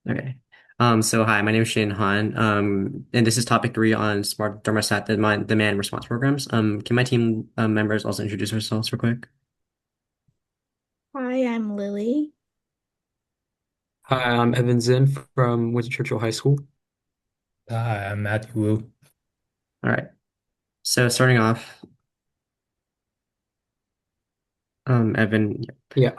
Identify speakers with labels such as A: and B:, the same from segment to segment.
A: Okay. So hi, my name is Shane Han. And this is topic three on smart thermostat demand response programs. Can my team members also introduce ourselves real quick?
B: Hi, I'm Lily.
C: Hi, I'm Evan Zinn from Winston Churchill High School.
D: Hi, I'm Matthew Wu.
A: All right. So starting off, Evan.
C: Yeah.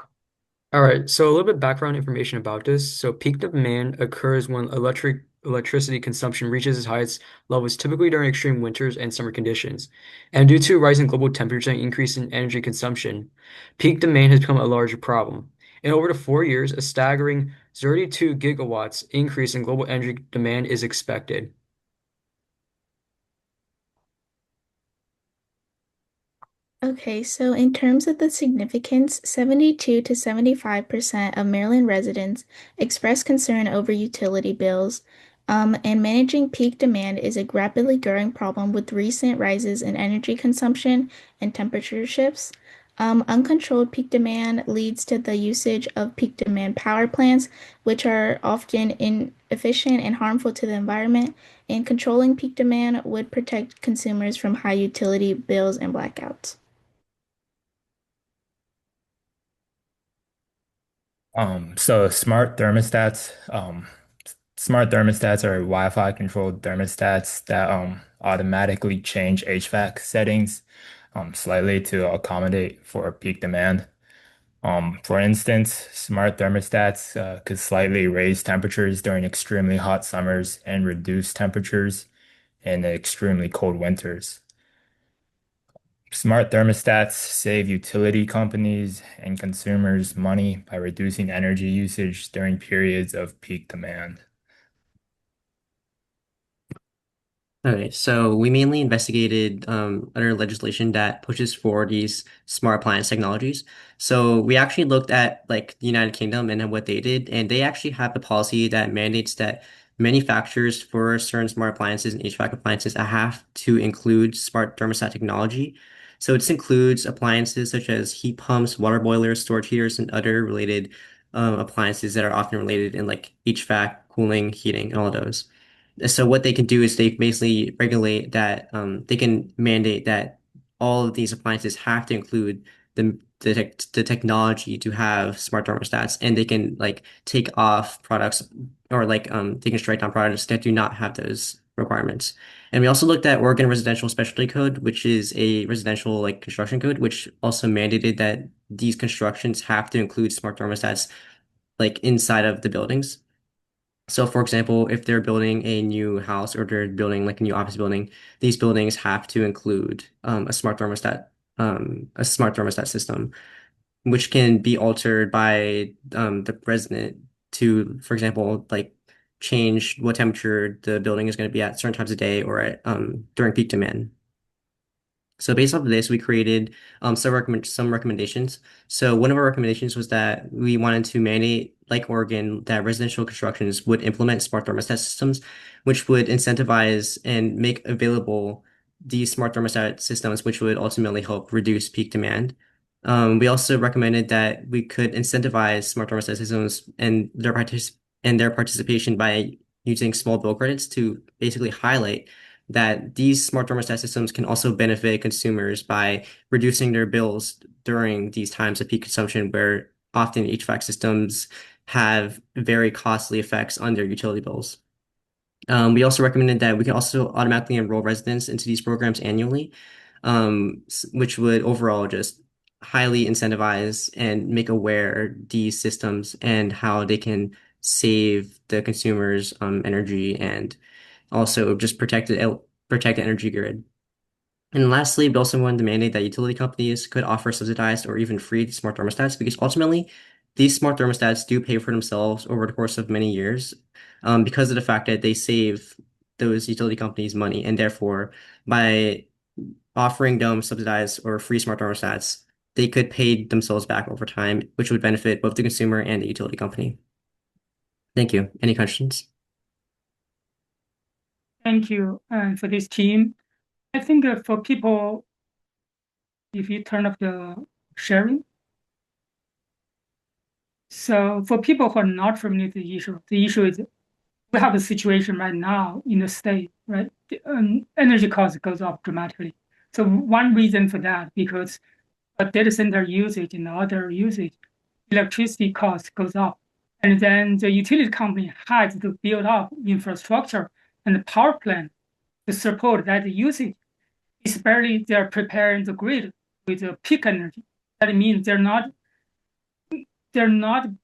C: All right. So a little bit background information about this. So peak demand occurs when electricity consumption reaches its highest levels, typically during extreme winters and summer conditions. And due to rising global temperature and increase in energy consumption, peak demand has become a larger problem. In over the 4 years, a staggering 32 gigawatts increase in global energy demand is expected.
B: Okay, so in terms of the significance, 72 to 75% of Maryland residents express concern over utility bills, and managing peak demand is a rapidly growing problem with recent rises in energy consumption and temperature shifts. Uncontrolled peak demand leads to the usage of peak demand power plants, which are often inefficient and harmful to the environment, and controlling peak demand would protect consumers from high utility bills and blackouts.
D: So smart thermostats are Wi-Fi controlled thermostats that automatically change HVAC settings slightly to accommodate for peak demand. For instance, smart thermostats could slightly raise temperatures during extremely hot summers and reduce temperatures in extremely cold winters. Smart thermostats save utility companies and consumers money by reducing energy usage during periods of peak demand.
A: Okay, so we mainly investigated under legislation that pushes for these smart appliance technologies. So we actually looked at like the United Kingdom and what they did, and they actually have a policy that mandates that manufacturers for certain smart appliances and HVAC appliances have to include smart thermostat technology. So this includes appliances such as heat pumps, water boilers, storage heaters, and other related appliances that are often related in like HVAC, cooling, heating, and all of those. So what they can do is they basically regulate that they can mandate that all of these appliances have to include the technology to have smart thermostats, and they can like take off products or like they can strike down products that do not have those requirements. And we also looked at Oregon Residential Specialty Code, which is a residential like construction code, which also mandated that these constructions have to include smart thermostats like inside of the buildings. So, for example, if they're building a new house or they're building like a new office building, these buildings have to include a smart thermostat system, which can be altered by the resident to, for example, like change what temperature the building is going to be at certain times of day or at during peak demand. So based off of this, we created some recommendations. So one of our recommendations was that we wanted to mandate, like Oregon, that residential constructions would implement smart thermostat systems, which would incentivize and make available these smart thermostat systems, which would ultimately help reduce peak demand. We also recommended that we could incentivize smart thermostat systems and their participation by using small bill credits to basically highlight that these smart thermostat systems can also benefit consumers by reducing their bills during these times of peak consumption where often HVAC systems have very costly effects on their utility bills. We also recommended that we can also automatically enroll residents into these programs annually, which would overall just highly incentivize and make aware these systems and how they can save the consumers energy and also just protect the energy grid. And lastly, we also wanted to mandate that utility companies could offer subsidized or even free smart thermostats because ultimately these smart thermostats do pay for themselves over the course of many years because of the fact that they save those utility companies money. And therefore, by offering them subsidized or free smart thermostats, they could pay themselves back over time, which would benefit both the consumer and the utility company. Thank you. Any questions?
E: Thank you for this team. I think for people, if you turn off the sharing, So for people who are not familiar with the issue is we have a situation right now in the state, right? Energy cost goes up dramatically. So one reason for that, because a data center usage and other usage, electricity cost goes up. And then the utility company has to build up infrastructure and the power plant to support that usage. Especially they're preparing the grid with the peak energy. That means they're not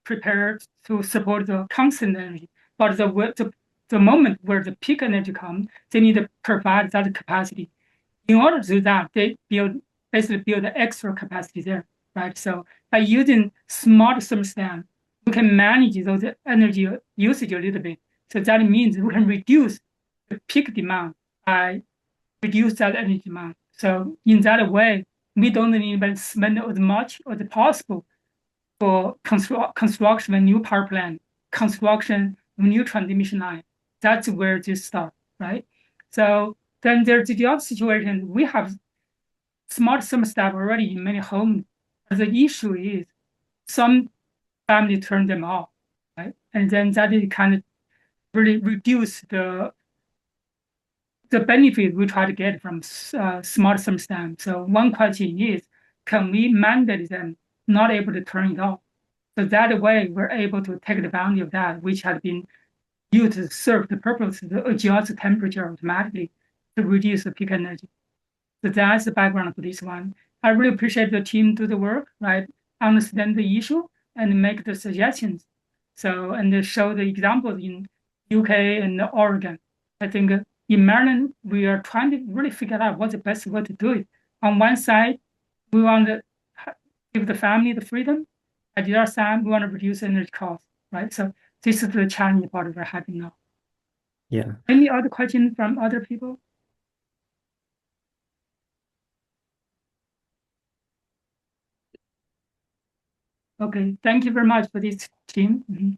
E: prepared to support the constant energy. But the moment where the peak energy comes, they need to provide that capacity. In order to do that, they basically build extra capacity there, right? So by using smart thermostat, we can manage those energy usage a little bit. So that means we can reduce the peak demand by reduce that energy demand. So in that way, we don't even spend as much as possible for construction of new power plant, construction of new transmission line. That's where this starts, right? So then there's the other situation. We have smart thermostat already in many homes. The issue is some family turn them off, right? And then that is kind of really reduce the benefit we try to get from smart thermostat. So one question is, can we mandate them not able to turn it off? So that way, we're able to take advantage of that, which has been used to serve the purpose to adjust the temperature automatically to reduce the peak energy. So that's the background for this one. I really appreciate the team do the work, right? Understand the issue and make the suggestions. So, and show the examples in UK and Oregon. I think in Maryland, we are trying to really figure out what's the best way to do it. On one side, we want to give the family the freedom. At the other side, we want to reduce energy costs, right? So this is the challenging part we're having now.
A: Yeah.
E: Any other questions from other people? Okay, thank you very much for this team.